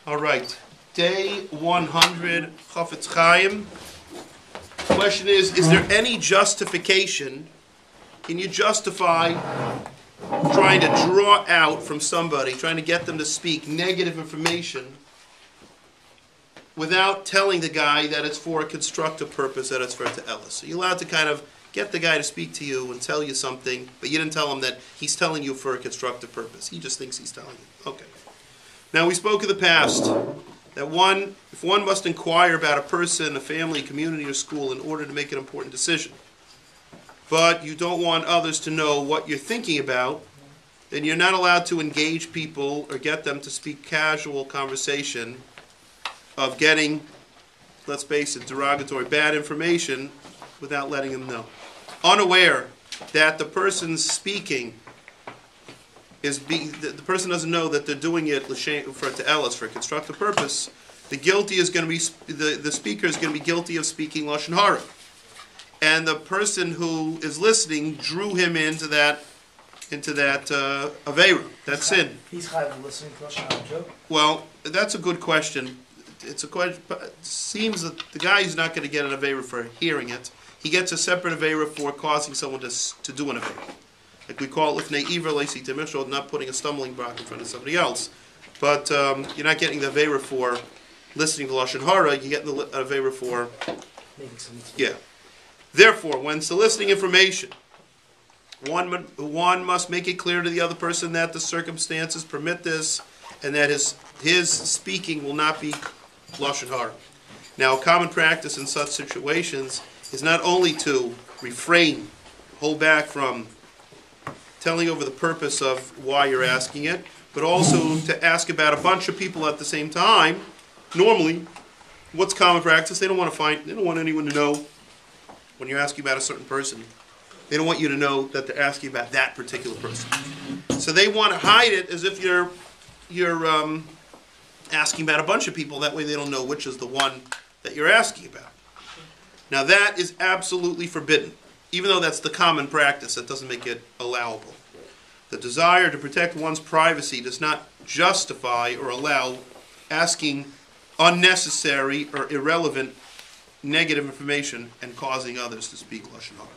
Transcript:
All right, day 100, Chafetz Chaim. Question is there any justification? Can you justify trying to draw out from somebody, trying to get them to speak negative information without telling the guy that it's for a constructive purpose, that it's for Te'elis? So you're allowed to kind of get the guy to speak to you and tell you something, but you didn't tell him that he's telling you for a constructive purpose. He just thinks he's telling you. Okay. Now, we spoke in the past that if one must inquire about a person, a family, community, or school in order to make an important decision, but you don't want others to know what you're thinking about, then you're not allowed to engage people or get them to speak casual conversation of getting, let's face it, derogatory, bad information without letting them know. Unaware that the person's speaking the person doesn't know that they're doing it for Te'elis, for a constructive purpose, the speaker is going to be guilty of speaking Lashon Hora. And the person who is listening drew him into that Aveira, that sin. He's chayav listening to Lashon Hora too? Well, that's a good question. It's a question. It seems that the guy is not going to get an Aveira for hearing it. He gets a separate Aveira for causing someone to do an Aveira. Like we call it Lifnei Iver Leisi Temishol, not putting a stumbling block in front of somebody else. But you're not getting the Aveira for listening to Lashon Hora, you get the Aveira for... Yeah. Therefore, when soliciting information, one must make it clear to the other person that the circumstances permit this, and that his speaking will not be Lashon Hora. Now, a common practice in such situations is not only to refrain, hold back from telling over the purpose of why you're asking it, but also to ask about a bunch of people at the same time. Normally, what's common practice? They don't want anyone to know when you're asking about a certain person. They don't want you to know that they're asking about that particular person. So they want to hide it as if you're asking about a bunch of people. That way they don't know which is the one that you're asking about. Now that is absolutely forbidden. Even though that's the common practice, that doesn't make it allowable. The desire to protect one's privacy does not justify or allow asking unnecessary or irrelevant negative information and causing others to speak Lashon Hora.